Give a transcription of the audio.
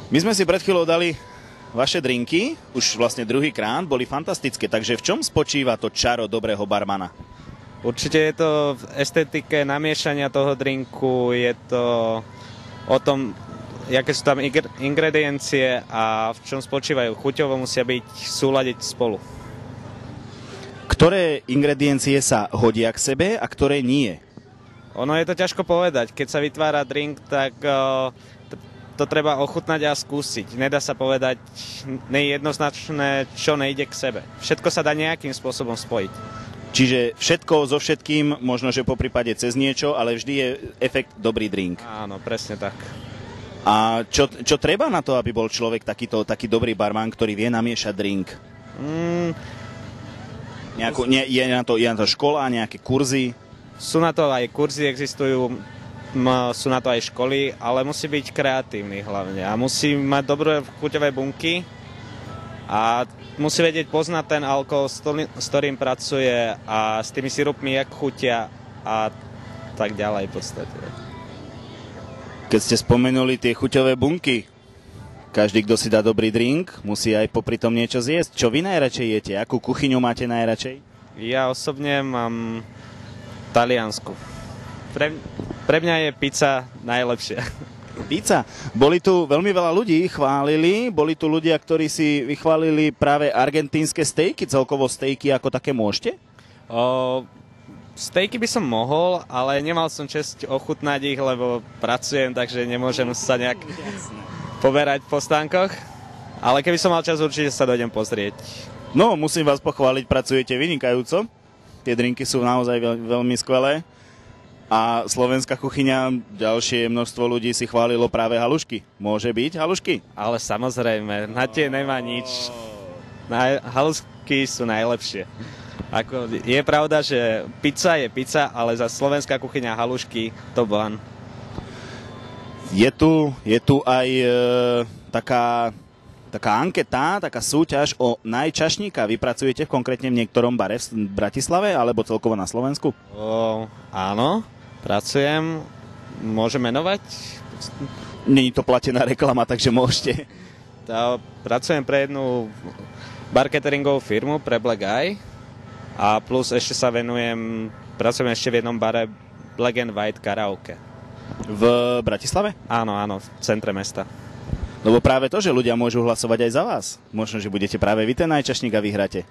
My sme si pred chvíľou dali vaše drinky, už vlastne druhýkrát, boli fantastické, takže v čom spočíva to čaro dobrého barmana? Určite je to v estetike namiešania toho drinku, je to o tom, aké sú tam ingrediencie a v čom spočívajú. Chuťovo musia byť súladiť spolu. Ktoré ingrediencie sa hodia k sebe a ktoré nie? Ono je to ťažko povedať. Keď sa vytvára drink, tak to treba ochutnať a skúsiť. Nedá sa povedať nejednoznačné, čo nejde k sebe. Všetko sa dá nejakým spôsobom spojiť. Čiže všetko so všetkým, možno že po prípade cez niečo, ale vždy je efekt dobrý drink. Áno, presne tak. A čo treba na to, aby bol človek taký dobrý barman, ktorý vie namiešať drink? Je na to škola, nejaké kurzy? Sú na to aj kurzy, existujú, sú na to aj školy, ale musí byť kreatívny hlavne a musí mať dobré chuťové bunky a musí vedieť poznať ten alkohol, s ktorým pracuje a s tými sirupmi, jak chutia a tak ďalej v podstate. Keď ste spomenuli tie chuťové bunky, každý, kto si dá dobrý drink, musí aj popri tom niečo zjesť. Čo vy najradšej jete? Akú kuchyňu máte najradšej? Ja osobne mám taliansku. Pre mňa je pizza najlepšia. Pizza. Boli tu veľmi veľa ľudí, chválili. Boli tu ľudia, ktorí si vychválili práve argentínske stejky, celkovo stejky ako také môžete? Stejky by som mohol, ale nemal som česť ochutnať ich, lebo pracujem, takže nemôžem sa nejak poberať po stánkoch. Ale keby som mal čas, určite sa dojdem pozrieť. No, musím vás pochváliť, pracujete vynikajúco. Tie drinky sú naozaj veľmi skvelé. A slovenská kuchyňa, ďalšie množstvo ľudí si chválilo práve halušky. Môže byť halušky? Ale samozrejme, na tie nemá nič. Halušky sú najlepšie. Je pravda, že pizza je pizza, ale za slovenská kuchyňa halušky top one. Je tu aj taká anketa, taká súťaž o najčašníka. Vy pracujete konkrétne v niektorom bare v Bratislave alebo celkovo na Slovensku? Áno, pracujem. Môžem menovať? Není to platená reklama, takže môžete. Pracujem pre jednu barketeringovú firmu, pre Black Eye. A plus ešte pracujem ešte v jednom bare Black and White Karaoke. V Bratislave? Áno, v centre mesta. Lebo práve to, že ľudia môžu hlasovať aj za vás. Možno, že budete práve vy ten najčašník a vyhráte.